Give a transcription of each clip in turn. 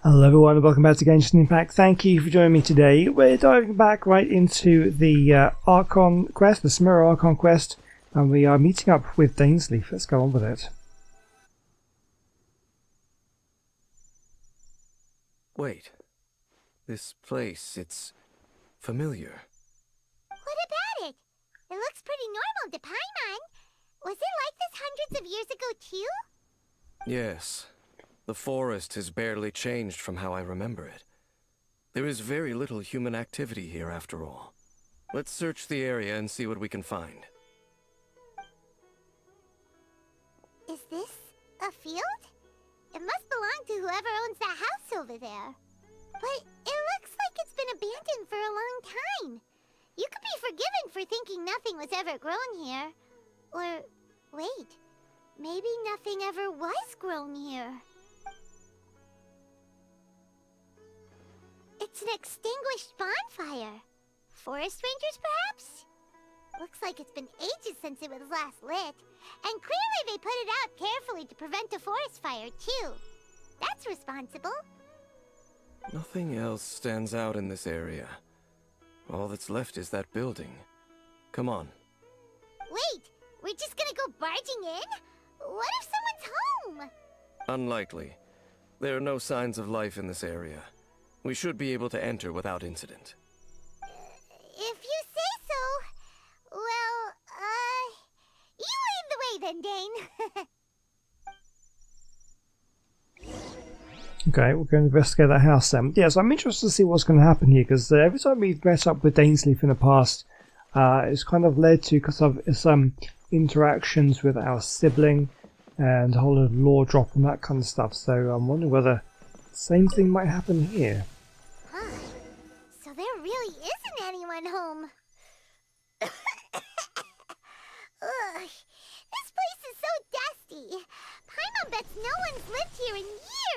Hello everyone and welcome back to Genshin Impact. Thank you for joining me today. We're diving back right into the Archon quest, the Sumeru Archon quest, and we are meeting up with Dainsley. Let's go on with it. Wait. This place, it's familiar. What about it? It looks pretty normal to Paimon. Was it like this hundreds of years ago too? Yes. The forest has barely changed from how I remember it. There is very little human activity here after all. Let's search the area and see what we can find. Is this a field? It must belong to whoever owns that house over there. But it looks like it's been abandoned for a long time. You could be forgiven for thinking nothing was ever grown here. Or, wait, maybe nothing ever was grown here. It's an extinguished bonfire. Forest rangers, perhaps? Looks like it's been ages since it was last lit. And clearly they put it out carefully to prevent a forest fire, too. That's responsible. Nothing else stands out in this area. All that's left is that building. Come on. Wait, we're just gonna go barging in? What if someone's home? Unlikely. There are no signs of life in this area. We should be able to enter without incident. If you say so. Well, you lead the way then, Dane. Okay, we're going to investigate that house then. Yeah, so I'm interested to see what's going to happen here, because every time we've met up with Dainsley in the past, it's kind of led to some interactions with our sibling and a whole lot of lore drop and that kind of stuff. So I'm wondering whether the same thing might happen here. Huh. So there really isn't anyone home. Ugh, this place is so dusty. Paimon bets no one's lived here in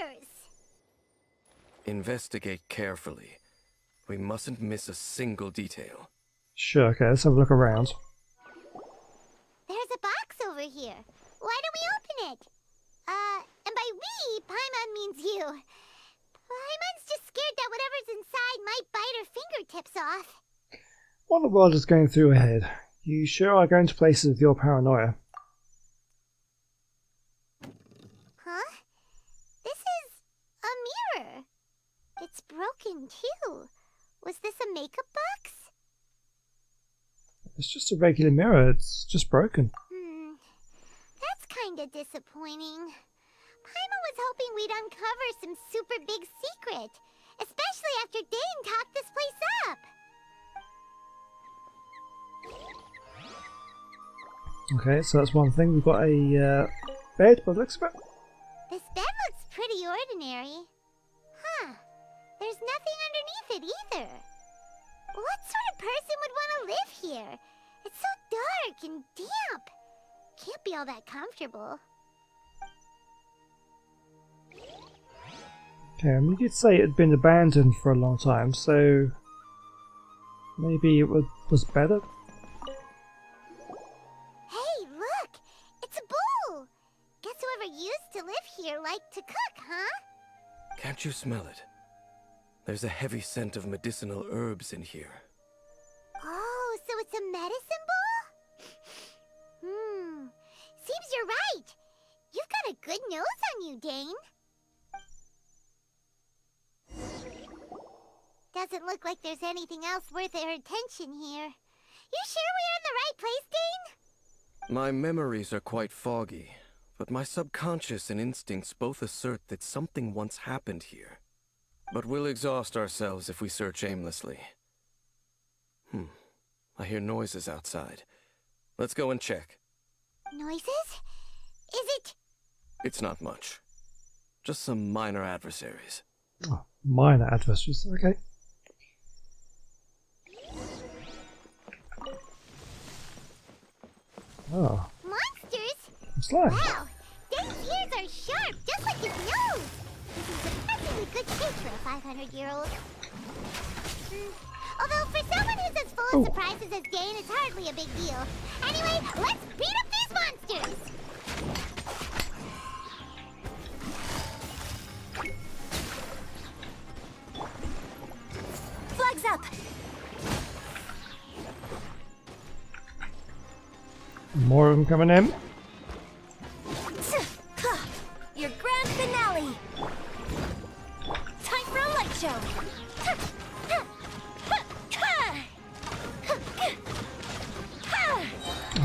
years. Investigate carefully. We mustn't miss a single detail. Sure, okay, let's have a look around. There's a box over here. Why don't we open it? And by we, Paimon means you. Paimon's just scared that whatever's inside might bite her fingertips off. What in the world is going through her head? You sure are going to places with your paranoia. Huh? This is a mirror. It's broken too. Was this a makeup box? It's just a regular mirror, it's just broken. That's kinda disappointing. Paimon was hoping we'd uncover some super big secret, especially after Dane talked this place up. Okay, so that's one thing. We've got a bed, by the looks of it. This bed looks pretty ordinary. Huh. There's nothing underneath it either. What sort of person would want to live here? It's so dark and damp. Can't be all that comfortable. Okay, and we did say it had been abandoned for a long time, so maybe it was better. Hey, look! It's a bowl! Guess whoever used to live here liked to cook, huh? Can't you smell it? There's a heavy scent of medicinal herbs in here. Oh, so it's a medicine bowl? Seems you're right. You've got a good nose on you, Dane. Doesn't look like there's anything else worth our attention here. You sure we're in the right place, Dane? My memories are quite foggy, but my subconscious and instincts both assert that something once happened here. But we'll exhaust ourselves if we search aimlessly. I hear noises outside. Let's go and check. Noises? Is it? It's not much. Just some minor adversaries. Oh, minor adversaries, okay. Oh. Monsters? Slime. Wow, Dane's ears are sharp, just like his nose. This is surprisingly good shape for a 500-year-old. Although for someone who's as full of surprises as Dane, it's hardly a big deal. Anyway, let's beat up these monsters! More of them coming in. Your grand finale. Time for a light show.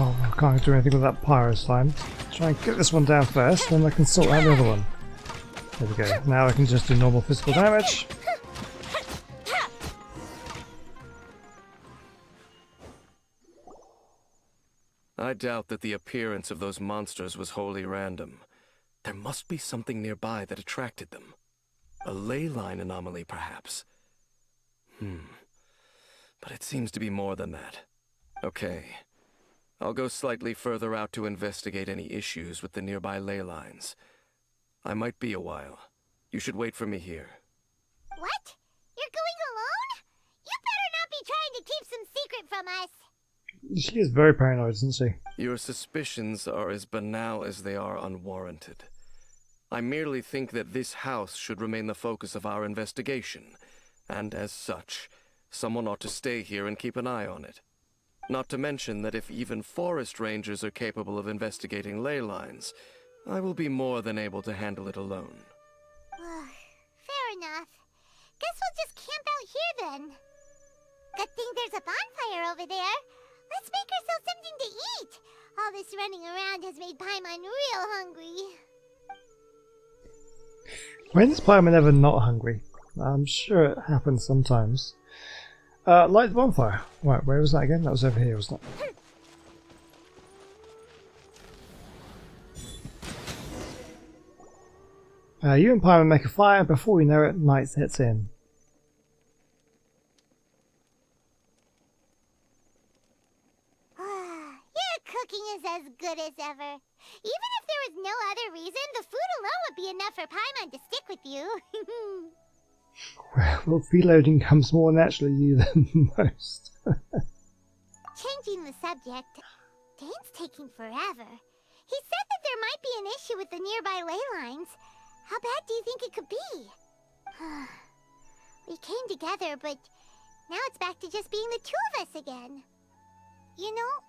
Oh, I can't do anything with that pyro slime. Try and get this one down first, then I can sort out the other one. There we go. Now I can just do normal physical damage. I doubt that the appearance of those monsters was wholly random. There must be something nearby that attracted them. A ley line anomaly, perhaps. But it seems to be more than that. Okay. I'll go slightly further out to investigate any issues with the nearby ley lines. I might be a while. You should wait for me here. What? You're going alone? You better not be trying to keep some secret from us. She is very paranoid, isn't she? Your suspicions are as banal as they are unwarranted. I merely think that this house should remain the focus of our investigation, and as such, someone ought to stay here and keep an eye on it. Not to mention that if even forest rangers are capable of investigating ley lines, I will be more than able to handle it alone. Fair enough. Guess we'll just camp out here then. Good thing there's a bonfire over there. Let's make ourselves something to eat. All this running around has made Paimon real hungry. When's Paimon ever not hungry? I'm sure it happens sometimes. Light the bonfire. Right, where was that again? That was over here, wasn't it? You and Paimon make a fire, and before we know it, night sets in. Your cooking is as good as ever. Even if there was no other reason, the food alone would be enough for Paimon to stick with you. Well, freeloading comes more naturally than most. Changing the subject, Dane's taking forever. He said that there might be an issue with the nearby ley lines. How bad do you think it could be? We came together, but now it's back to just being the two of us again. You know,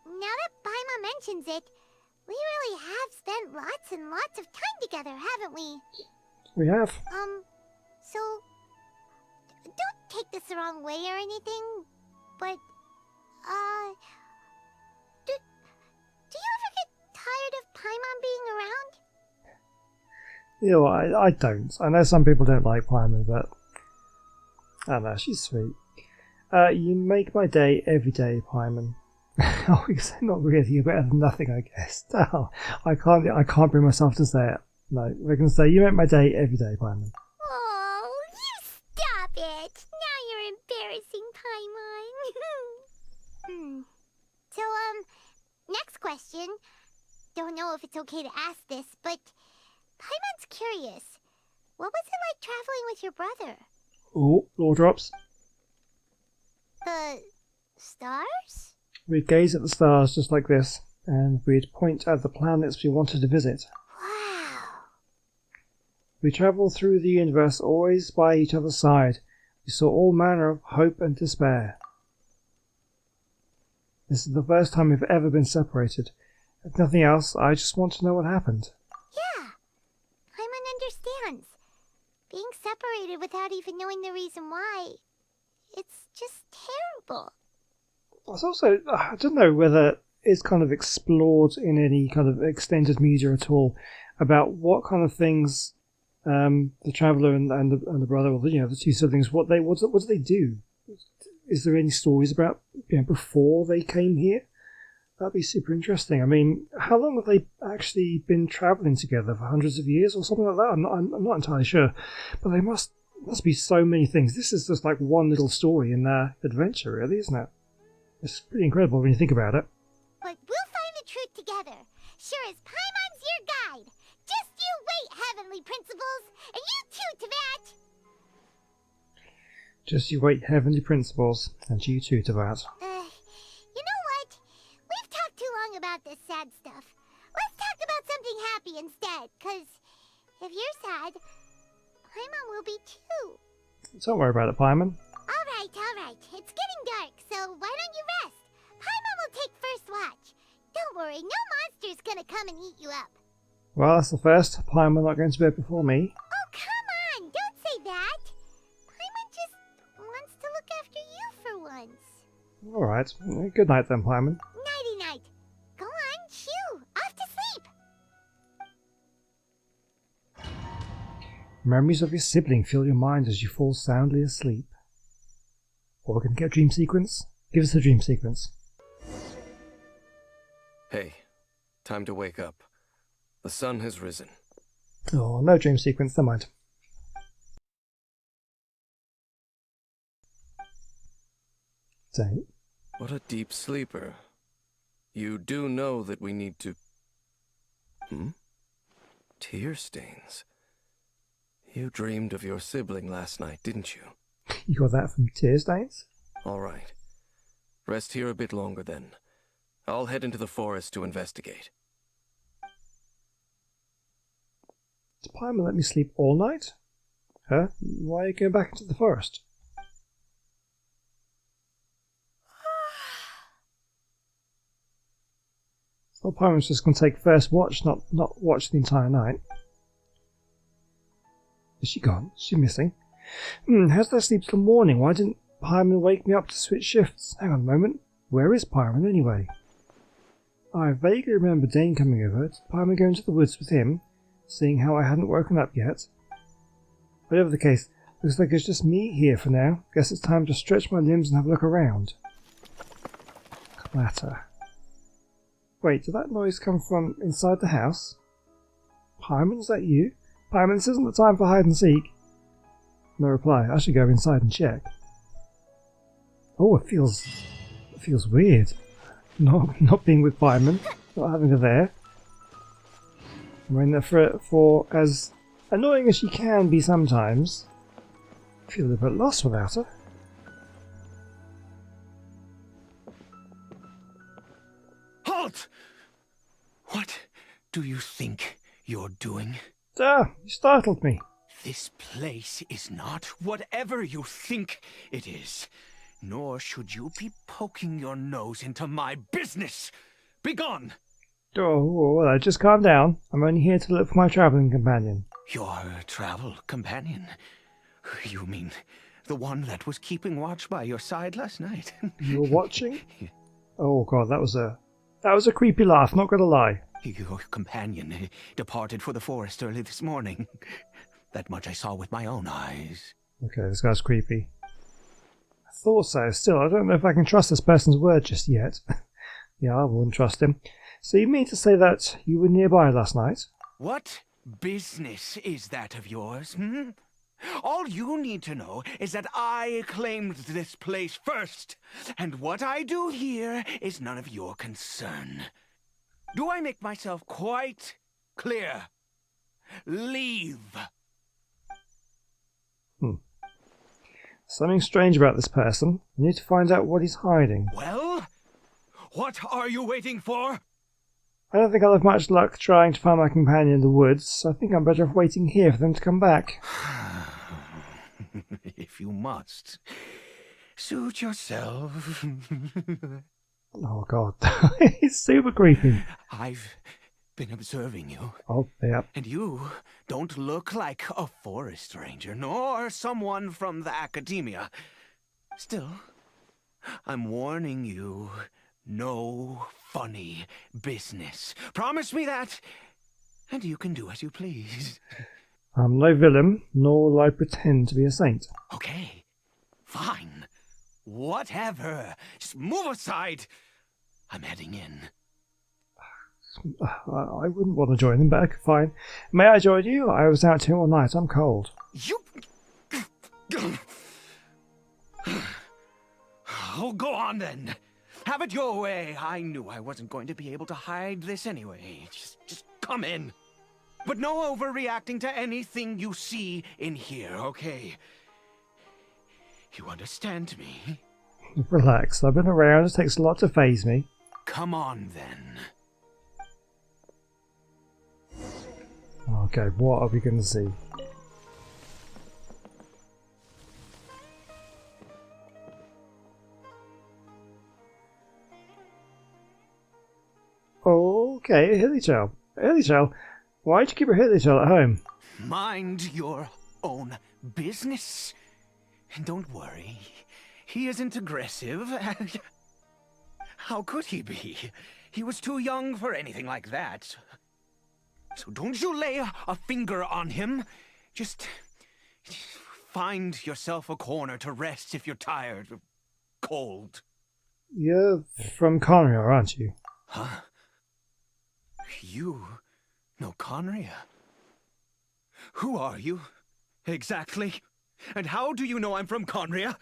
now that Paimon mentions it, we really have spent lots and lots of time together, haven't we? We have. So, don't take this the wrong way or anything, but, do you ever get tired of Paimon being around? You know, I don't. I know some people don't like Paimon, but I don't know, she's sweet. You make my day every day, Paimon. Oh, not really. You're better than nothing, I guess. Oh, I can't bring myself to say it. No, we're gonna say you make my day every day, Paimon. Oh, you stop it! Now you're embarrassing, Paimon. So, next question. Don't know if it's okay to ask this, but Paimon's curious. What was it like traveling with your brother? Oh, law drops. The stars? We'd gaze at the stars just like this, and we'd point at the planets we wanted to visit. Wow. We travelled through the universe always by each other's side. We saw all manner of hope and despair. This is the first time we've ever been separated. If nothing else, I just want to know what happened. Yeah, Paimon understands. Being separated without even knowing the reason why, it's just terrible. It's also, I don't know whether it's kind of explored in any kind of extended media at all about what kind of things the traveller and the brother, or the two siblings, what do they do? Is there any stories about before they came here? That'd be super interesting. I mean, how long have they actually been travelling together? For hundreds of years or something like that? I'm not entirely sure, but they must be so many things. This is just like one little story in their adventure, really, isn't it? It's pretty incredible when you think about it. But we'll find the truth together. Sure as Paimon's your guide. Just you wait, heavenly principles, and you too, Teyvat. Just you wait, heavenly principles, and you too, Teyvat. You know what? We've talked too long about this sad stuff. Let's talk about something happy instead, because if you're sad, Paimon will be too. Don't worry about it, Paimon. All right. It's getting dark, so why don't you rest? Paimon will take first watch. Don't Don't worry, no monster's gonna come and eat you up. Well, that's the first. Paimon not going to bed before me. Oh, come on! Don't say that! Paimon just wants to look after you for once. Alright. Good night then, Paimon. Nighty-night. Go on, shoo! Off to sleep! Memories of your sibling fill your mind as you fall soundly asleep. Or we're going to get a dream sequence? Give us a dream sequence. Hey, time to wake up. The sun has risen. Oh, no dream sequence, never mind. Date. What a deep sleeper. You do know that we need to... Tear stains. You dreamed of your sibling last night, didn't you? You got that from tear stains? All right. Rest here a bit longer then. I'll head into the forest to investigate. Does Paimon let me sleep all night? Huh? Why are you going back into the forest? So Paimon's just going to take first watch, not watch the entire night. Is she gone? Is she missing? How's that sleep till morning? Why didn't Paimon wake me up to switch shifts? Hang on a moment. Where is Paimon anyway? I vaguely remember Dane coming over. Did Paimon go into the woods with him, seeing how I hadn't woken up yet? Whatever the case, looks like it's just me here for now. Guess it's time to stretch my limbs and have a look around. Clatter. Wait, did that noise come from inside the house? Paimon, is that you? Paimon, this isn't the time for hide and seek. No reply. I should go inside and check. Oh, it feels weird. Not being with Paimon, not having her there. I mean, for as annoying as she can be sometimes, I feel a little bit lost without her. Halt! What do you think you're doing? Ah, you startled me. This place is not whatever you think it is. Nor should you be poking your nose into my business. Begone! Oh, just calm down. I'm only here to look for my travelling companion. Your travel companion? You mean the one that was keeping watch by your side last night? You were watching? Oh god, that was a creepy laugh, not gonna lie. Your companion departed for the forest early this morning. That much I saw with my own eyes. Okay, this guy's creepy. I thought so. Still, I don't know if I can trust this person's word just yet. Yeah, I wouldn't trust him. So you mean to say that you were nearby last night? What business is that of yours, All you need to know is that I claimed this place first, and what I do here is none of your concern. Do I make myself quite clear? Leave. Something strange about this person. I need to find out what he's hiding. Well, what are you waiting for? I don't think I'll have much luck trying to find my companion in the woods. I think I'm better off waiting here for them to come back. If you must. Suit yourself. Oh god, he's super creepy. I've been observing you. Oh, yeah. And you don't look like a forest ranger, nor someone from the academia. Still, I'm warning you, no funny business. Promise me that, and you can do as you please. I'm no villain, nor will I pretend to be a saint. Okay, fine. Whatever. Just move aside. I'm heading in. I wouldn't want to join him, but okay, fine. May I join you? I was out here all night. I'm cold. You... Oh, go on then. Have it your way. I knew I wasn't going to be able to hide this anyway. Just come in. But no overreacting to anything you see in here, okay? You understand me? Relax. I've been around. It takes a lot to faze me. Come on then. Okay, what are we going to see? Okay, a hilly tail. A hilly tail? Why'd you keep a hilly tail at home? Mind your own business. And don't worry, he isn't aggressive. How could he be? He was too young for anything like that. So don't you lay a finger on him. Just find yourself a corner to rest if you're tired or cold. You're from Conria, aren't you? Huh? You know Conria? Who are you, exactly? And how do you know I'm from Conria?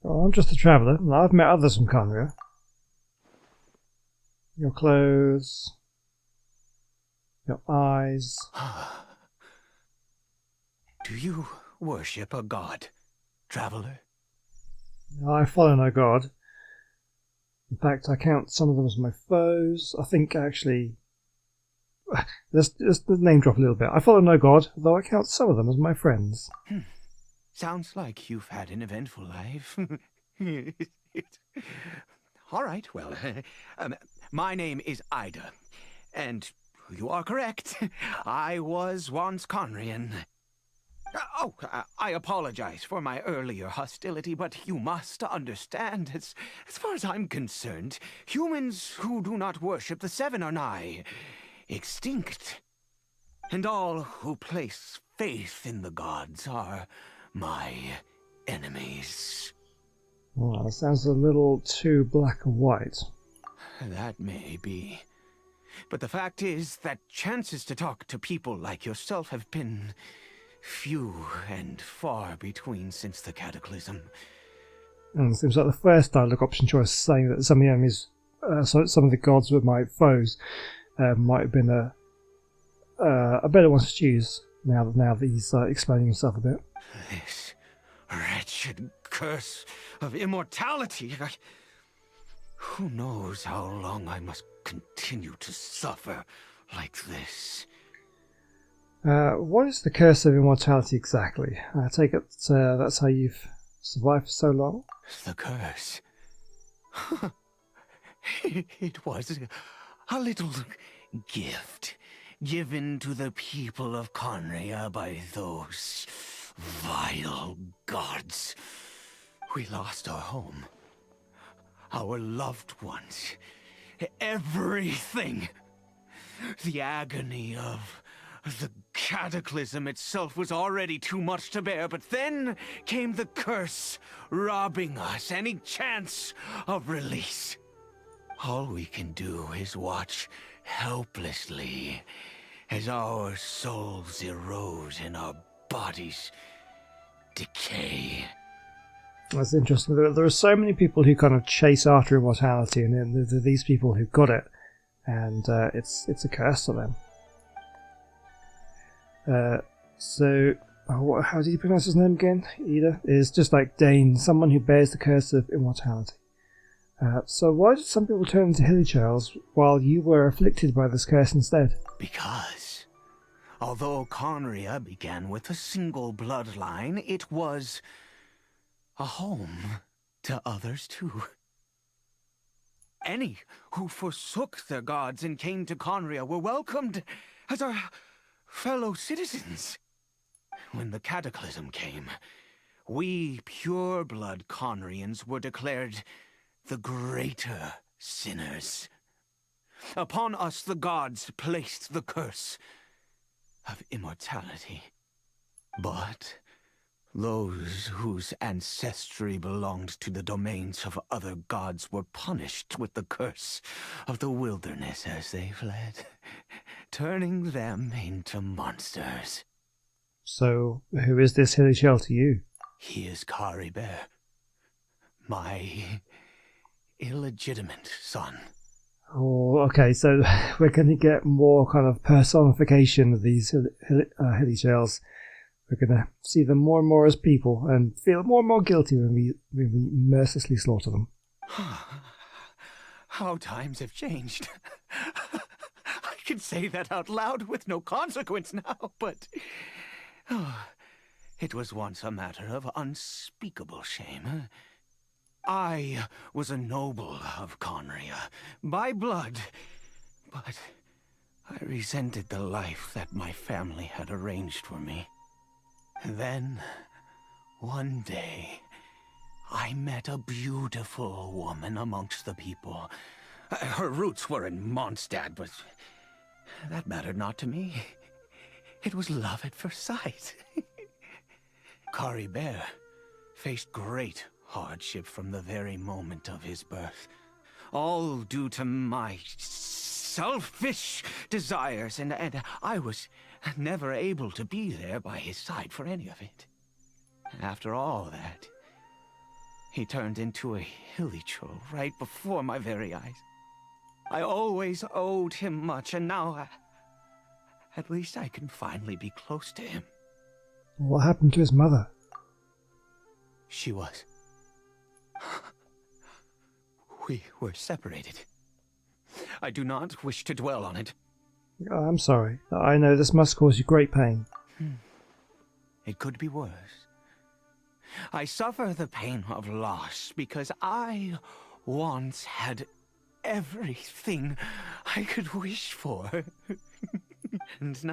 Well, I'm just a traveller, and I've met others from Conria. Your clothes, your eyes. Do you worship a god, traveller? I follow no god. In fact, I count some of them as my foes. I think, actually... Let's name drop a little bit. I follow no god, though I count some of them as my friends. Sounds like you've had an eventful life. All right, well, my name is Ida, and you are correct. I was once Conrian. I apologize for my earlier hostility, but you must understand, as far as I'm concerned, humans who do not worship the Seven are nigh extinct. And all who place faith in the gods are my enemies. Well, that sounds a little too black and white. That may be. But the fact is that chances to talk to people like yourself have been few and far between since the Cataclysm. And it seems like the first dialogue option choice saying that some of the enemies, some of the gods were my foes, might have been a better one to choose now that he's explaining himself a bit. This wretched curse of immortality. Who knows how long I must continue to suffer like this? What is the curse of immortality exactly? I take it that's how you've survived for so long? The curse? It was a little gift given to the people of Conria by those vile gods. We lost our home, our loved ones, everything. The agony of the cataclysm itself was already too much to bear, but then came the curse, robbing us any chance of release. All we can do is watch helplessly as our souls erode and our bodies decay. That's interesting. There are so many people who kind of chase after immortality, and then there are these people who got it, and it's a curse to them. How do you pronounce his name again? Ida is just like Dane, someone who bears the curse of immortality. So why did some people turn into hilly churls while you were afflicted by this curse instead? Because, although Conria began with a single bloodline, it was a home to others too. Any who forsook their gods and came to Conria were welcomed as our fellow citizens. When the cataclysm came, we pure-blood Conrians were declared the greater sinners. Upon us the gods placed the curse of immortality. But those whose ancestry belonged to the domains of other gods were punished with the curse of the wilderness as they fled, turning them into monsters. So, who is this hilly churl to you? He is Caribert, my illegitimate son. Oh, okay, so we're going to get more kind of personification of these hilly churls. We're going to see them more and more as people and feel more and more guilty when we mercilessly slaughter them. How times have changed. I can say that out loud with no consequence now, but it was once a matter of unspeakable shame. I was a noble of Conria by blood, but I resented the life that my family had arranged for me. And then, one day, I met a beautiful woman amongst the people. Her roots were in Mondstadt, but that mattered not to me. It was love at first sight. Caribert faced great hardship from the very moment of his birth. All due to my selfish desires, and I was never able to be there by his side for any of it. After all that, he turned into a hilichurl right before my very eyes. I always owed him much, and now at least I can finally be close to him. What happened to his mother? She was. We were separated. I do not wish to dwell on it. Oh, I'm sorry. I know this must cause you great pain. It could be worse. I suffer the pain of loss because I once had everything I could wish for. And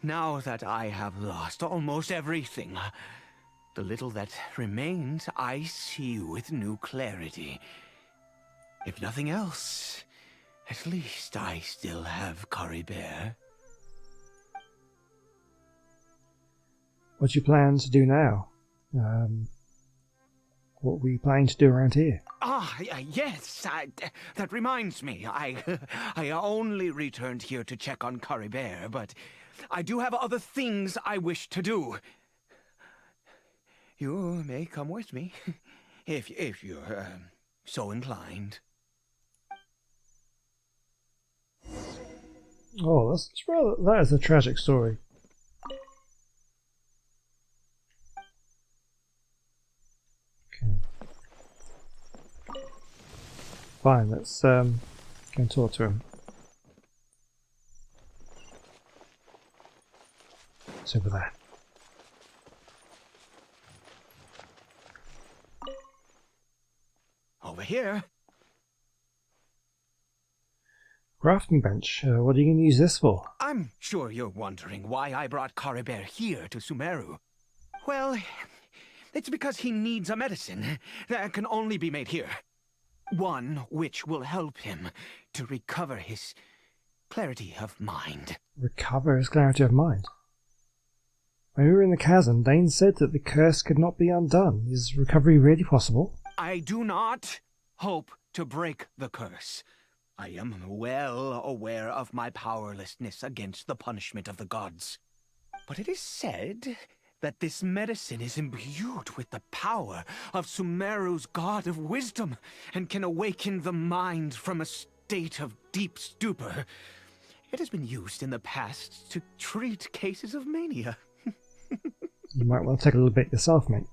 now that I have lost almost everything, the little that remains I see with new clarity. If nothing else, at least I still have Caribert. What do you plan to do now? What were you planning to do around here? Yes, that reminds me. I only returned here to check on Caribert, but I do have other things I wish to do. You may come with me, if you're so inclined. Oh, that is a tragic story. Okay. Fine, let's go and talk to him. It's over there. Over here. Crafting bench. What are you going to use this for? I'm sure you're wondering why I brought Caribert here to Sumeru. Well, it's because he needs a medicine that can only be made here. One which will help him to recover his clarity of mind. Recover his clarity of mind? When we were in the chasm, Dane said that the curse could not be undone. Is recovery really possible? I do not hope to break the curse. I am well aware of my powerlessness against the punishment of the gods. But it is said that this medicine is imbued with the power of Sumeru's god of wisdom and can awaken the mind from a state of deep stupor. It has been used in the past to treat cases of mania. You might want to take a little bit yourself, mate.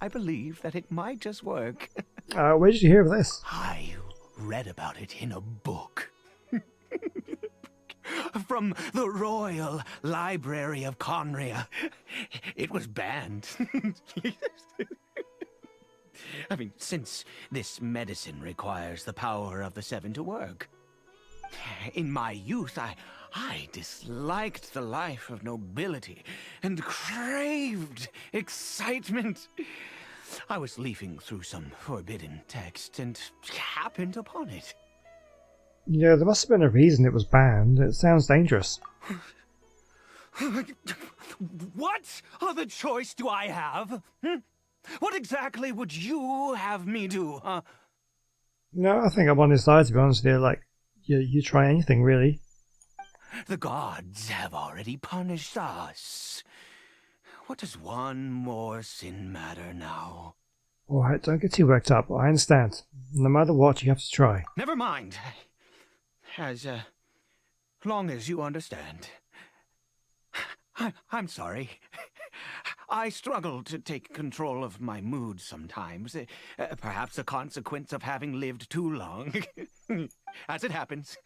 I believe that it might just work. Where did you hear of this? I read about it in a book. From the Royal Library of Conria. It was banned. I mean, since this medicine requires the power of the Seven to work. In my youth, I disliked the life of nobility and craved excitement. I was leafing through some forbidden text and happened upon it. Yeah, there must have been a reason it was banned. It sounds dangerous. What other choice do I have? What exactly would you have me do, huh? No, I think I'm on his side, to be honest with you. Like, you try anything, really. The gods have already punished us. What does one more sin matter now? Alright, don't get too worked up. I understand. No matter what, you have to try. Never mind. As long as you understand. I'm sorry. I struggle to take control of my mood sometimes. Perhaps a consequence of having lived too long. As it happens,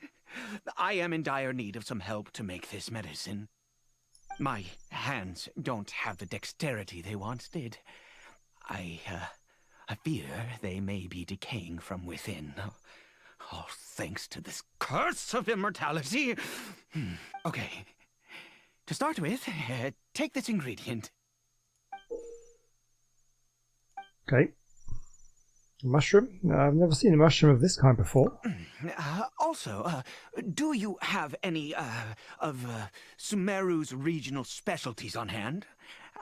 I am in dire need of some help to make this medicine. My hands don't have the dexterity they once did. I fear they may be decaying from within. All thanks to this curse of immortality. Okay. To start with, take this ingredient. Okay. Mushroom? No, I've never seen a mushroom of this kind before. Also, do you have any, of Sumeru's regional specialties on hand?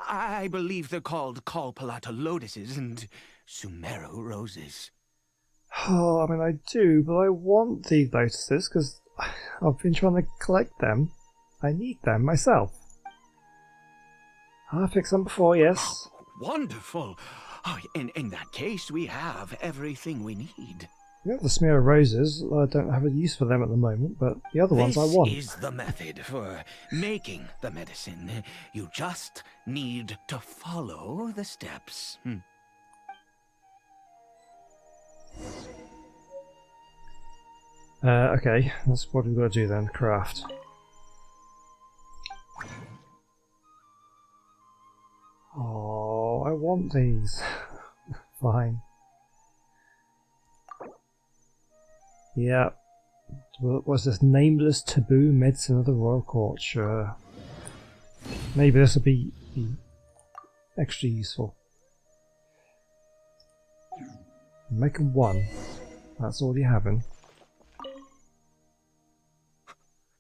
I believe they're called Kalpalata lotuses and Sumeru roses. Oh, I mean, I do, but I want these lotuses because I've been trying to collect them. I need them myself. I fixed them before, yes. Wonderful. Oh, in that case, we have everything we need. Yeah, the smear of roses, I don't have a use for them at the moment, but the other ones I want. This is the method for making the medicine. You just need to follow the steps. Okay, that's what we've got to do then, craft. Oh, I want these. Fine. Yeah. What's this? Nameless taboo medicine of the royal court? Sure. Maybe this will be extra useful. Make them one. That's all you having.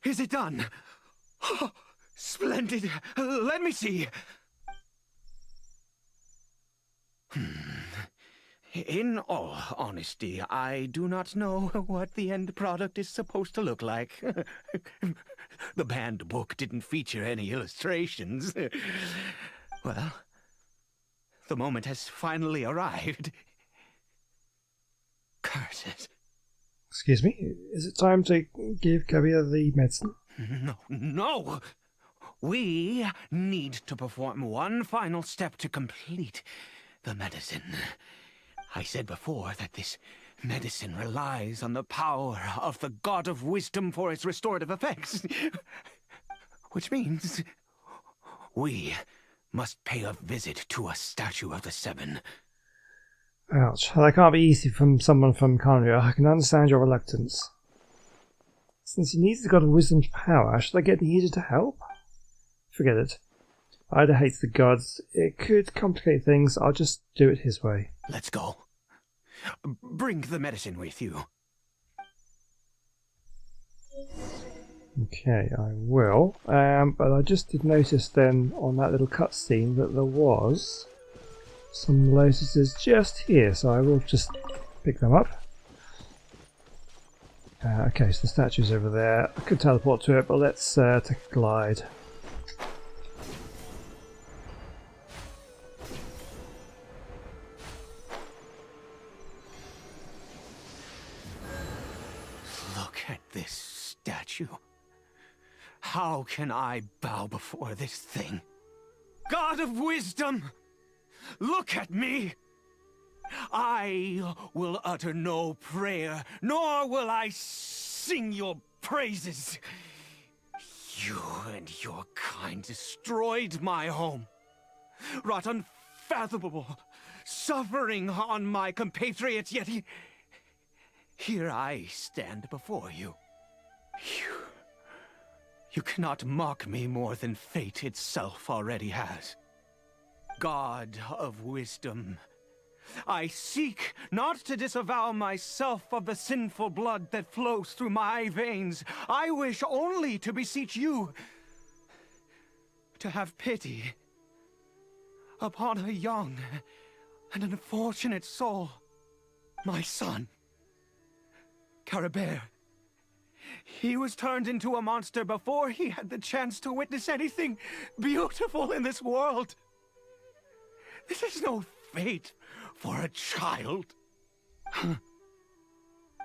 Is it done? Oh, splendid. Let me see. In all honesty, I do not know what the end product is supposed to look like. The banned book didn't feature any illustrations. Well, the moment has finally arrived. Curses. Excuse me, is it time to give Caribert the medicine? No! We need to perform one final step to complete the medicine. I said before that this medicine relies on the power of the God of Wisdom for its restorative effects. Which means we must pay a visit to a statue of the Seven. Ouch. That can't be easy from someone from Caribert. I can understand your reluctance. Since he needs the God of Wisdom's power, should I get needed to help? Forget it. Ida hates the gods. It could complicate things. I'll just do it his way. Let's go. Bring the medicine with you. Okay, I will. But I just did notice then on that little cutscene that there was some lotuses just here, so I will just pick them up. Okay, so the statue's over there. I could teleport to it, but let's take a glide. Look at this statue. How can I bow before this thing? God of Wisdom! Look at me! I will utter no prayer, nor will I sing your praises. You and your kind destroyed my home, wrought unfathomable suffering on my compatriots, yet here I stand before you. You cannot mock me more than fate itself already has. God of Wisdom, I seek not to disavow myself of the sinful blood that flows through my veins. I wish only to beseech you to have pity upon a young and unfortunate soul, my son, Caribert. He was turned into a monster before he had the chance to witness anything beautiful in this world. This is no fate for a child.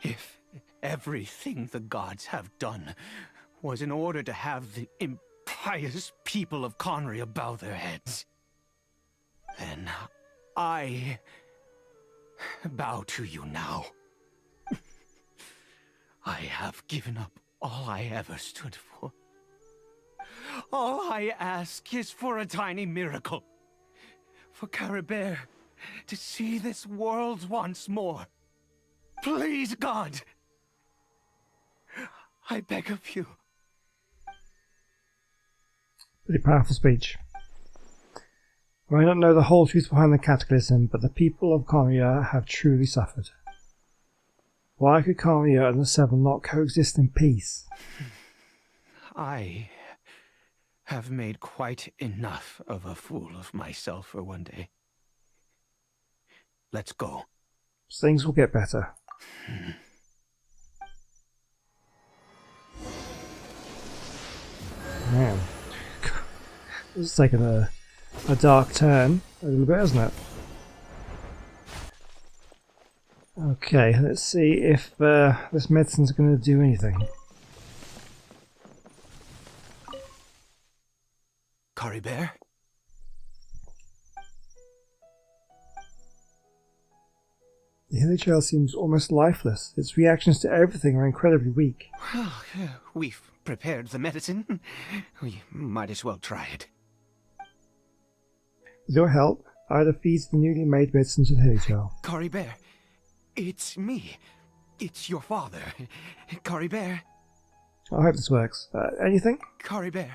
If everything the gods have done was in order to have the impious people of Conria bow their heads, then I bow to you now. I have given up all I ever stood for. All I ask is for a tiny miracle. For Caribert to see this world once more. Please, God, I beg of you. Pretty powerful speech. We may not know the whole truth behind the cataclysm, but the people of Caribert have truly suffered. Why could Caribert and the Seven not coexist in peace? I have made quite enough of a fool of myself for one day. Let's go. Things will get better. Man. This is taking a dark turn a little bit, hasn't it? Okay, let's see if this medicine's going to do anything. Caribert? The hilly trail seems almost lifeless. Its reactions to everything are incredibly weak. Well, we've prepared the medicine. We might as well try it. With your help, Ida feeds the newly made medicine to the hilly trail. Caribert, it's me. It's your father. Caribert. I hope this works. Anything? Caribert,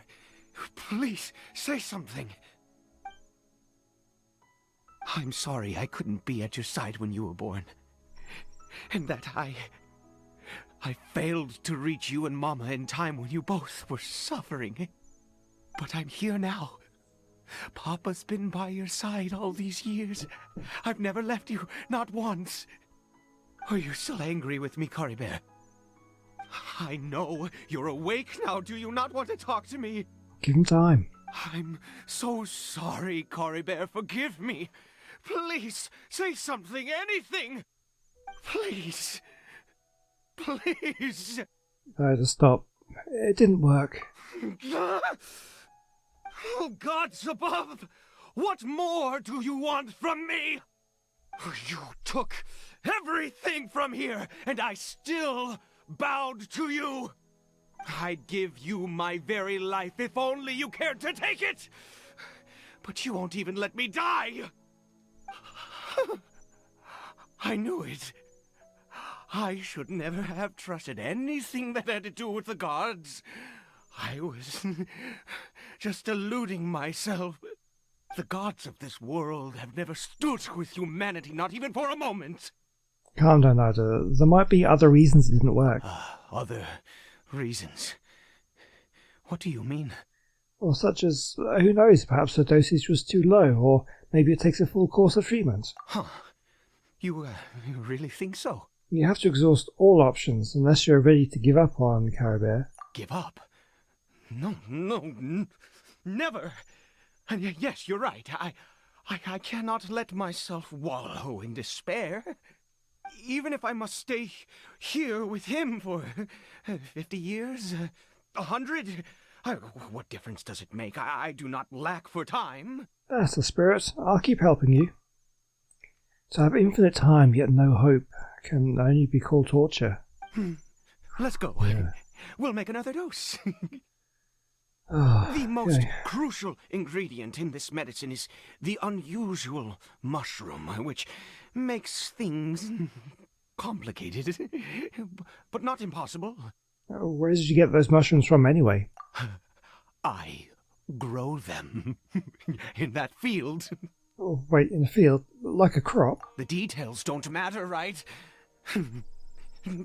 please say something. I'm sorry I couldn't be at your side when you were born. And that I failed to reach you and Mama in time when you both were suffering. But I'm here now. Papa's been by your side all these years. I've never left you, not once. Are you still angry with me, Caribert? I know you're awake now. Do you not want to talk to me? Give him time. I'm so sorry, Caribert. Forgive me. Please, say something, anything. Please. Please. Ida, stop. It didn't work. Oh, gods above! What more do you want from me? You took everything from here, and I still bowed to you. I'd give you my very life if only you cared to take it. But you won't even let me die. I knew it. I should never have trusted anything that had to do with the gods. I was just deluding myself. The gods of this world have never stood with humanity, not even for a moment. Calm down, Ida. There might be other reasons it didn't work. Other reasons? What do you mean? Or such as, who knows, perhaps the dosage was too low, or maybe it takes a full course of treatment. Huh. You really think so? You have to exhaust all options unless you're ready to give up on Caribert. Give up? No, never. And yes, you're right. I cannot let myself wallow in despair. Even if I must stay here with him for 50 years, 100, what difference does it make? I do not lack for time. That's the spirit. I'll keep helping you. To have infinite time yet no hope can only be called torture. Let's go. Yeah. We'll make another dose. Oh, The most okay. crucial ingredient in this medicine is the unusual mushroom, which makes things complicated, but not impossible. Where did you get those mushrooms from anyway? I grow them in that field. Oh, wait, in the field? Like a crop? The details don't matter, right?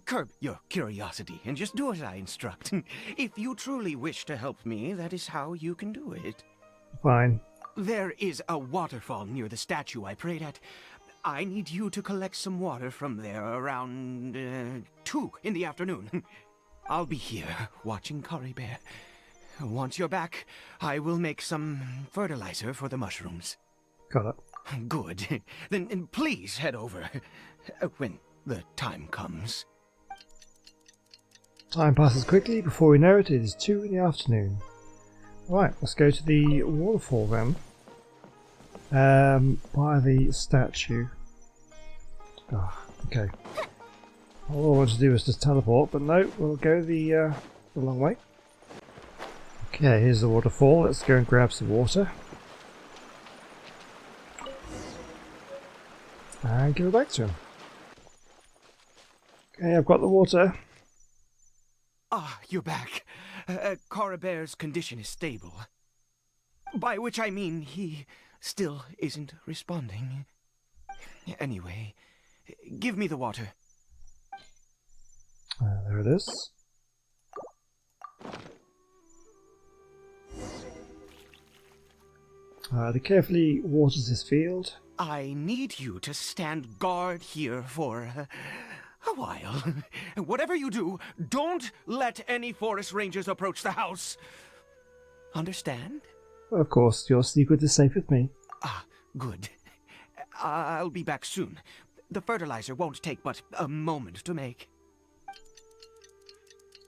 Curb your curiosity and just do as I instruct. If you truly wish to help me, that is how you can do it. Fine. There is a waterfall near the statue I prayed at. I need you to collect some water from there around 2 in the afternoon. I'll be here watching Caribert. Once you're back, I will make some fertilizer for the mushrooms. Got it. Good. Then please head over when the time comes. Time passes quickly. Before we know it, it is 2 in the afternoon. Right, let's go to the waterfall then. By the statue. Oh, okay. All I want to do is just teleport, but no, we'll go the long way. Okay, here's the waterfall. Let's go and grab some water. And give it back to him. Okay, I've got the water. Ah, you're back. Caribert's condition is stable. By which I mean he still isn't responding. Anyway, give me the water. There it is. He carefully waters his field. I need you to stand guard here for a while. Whatever you do, don't let any forest rangers approach the house. Understand? Of course, your secret is safe with me. Ah, good. I'll be back soon. The fertilizer won't take but a moment to make.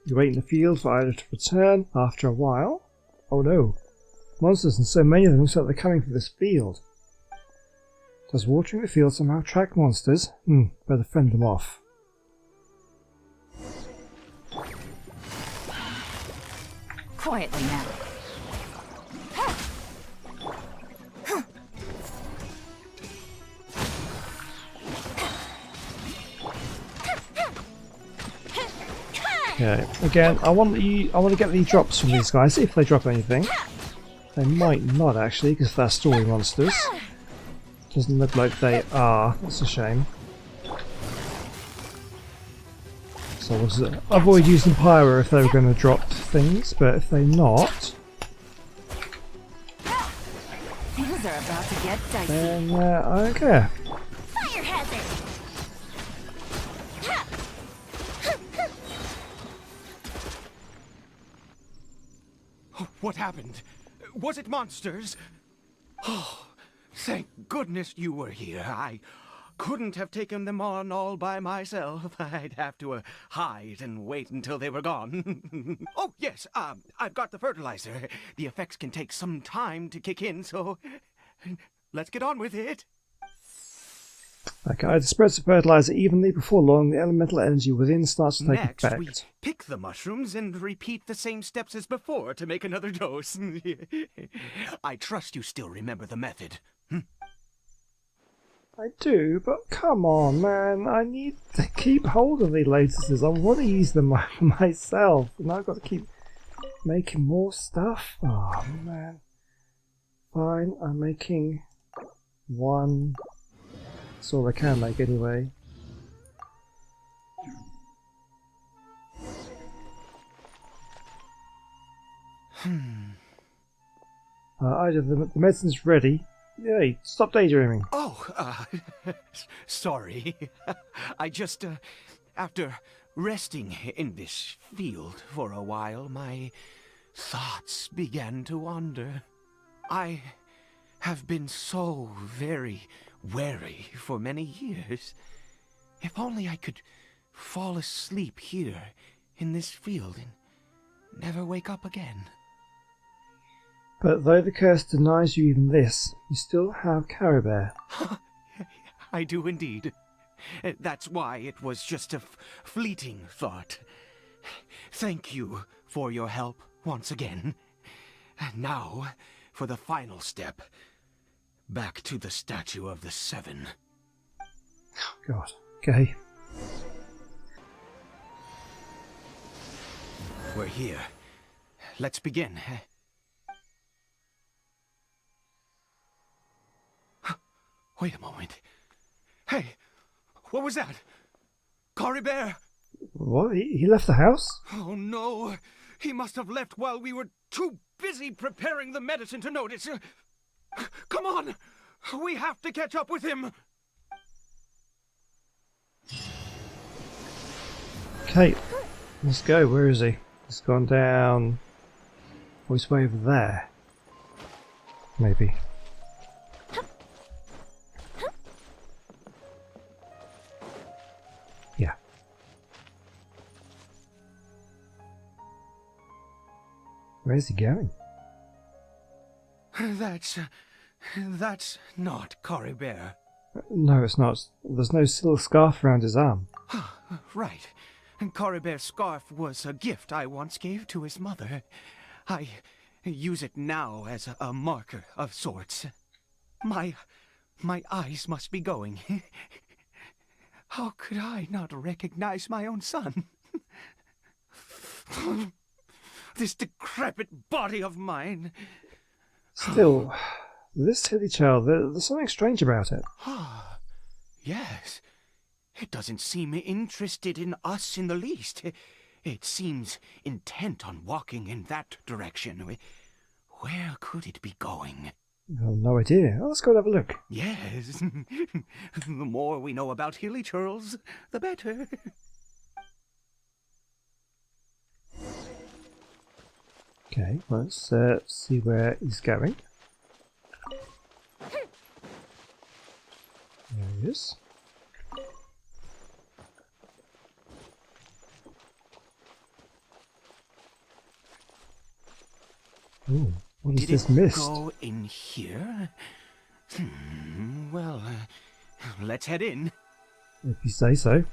You wait in the field for Ida to return after a while. Oh no. Monsters, and so many of them, looks like they're coming from this field. Does watering the field somehow attract monsters? Better fend them off. Quietly now. Okay, again, I want to get the drops from these guys, see if they drop anything. They might not actually, because they're story monsters. Doesn't look like they are. That's a shame. So what is it? Avoid using pyro if they were going to drop things, but if they're not, Things are about to get dicey. then I don't care. Fire hazard! What happened? Was it monsters? Oh, thank goodness you were here. I couldn't have taken them on all by myself. I'd have to hide and wait until they were gone. Oh, yes, I've got the fertilizer. The effects can take some time to kick in, so let's get on with it. Okay, I spread the fertilizer evenly. Before long, the elemental energy within starts to take Next, effect. we pick the mushrooms and repeat the same steps as before to make another dose. I trust you still remember the method. I do, but come on, man. I need to keep hold of these lotuses. I want to use them myself, and I've got to keep making more stuff. Oh, man. Fine, I'm making one. That's all I can make anyway. Either the medicine's ready. Yay, stop daydreaming. Oh, sorry. I just, after resting in this field for a while, my thoughts began to wander. I have been so very wary for many years. If only I could fall asleep here in this field and never wake up again. But though the curse denies you even this, you still have Caribert. I do indeed. That's why it was just a fleeting thought. Thank you for your help once again. And now, for the final step. Back to the Statue of the Seven. God, okay. We're here. Let's begin. Wait a moment. Hey, what was that? Caribert! What? He left the house? Oh no! He must have left while we were too busy preparing the medicine to notice. Come on! We have to catch up with him! Okay, let's go. Where is he? He's gone down. Oh, he's way over there. Maybe. Yeah. Where's he going? That's not Caribert. No, it's not. There's no silk scarf around his arm. Right. Caribert's scarf was a gift I once gave to his mother. I use it now as a marker of sorts. My eyes must be going. How could I not recognize my own son? This decrepit body of mine. Still, this silly child, there's something strange about it. Yes. It doesn't seem interested in us in the least. It seems intent on walking in that direction. Where could it be going? I have no idea. Let's go and have a look. Yes. The more we know about hilly churls, the better. Okay, let's see where he's going. There he is. Ooh, what is this mist? Go in here? Well, let's head in. If you say so.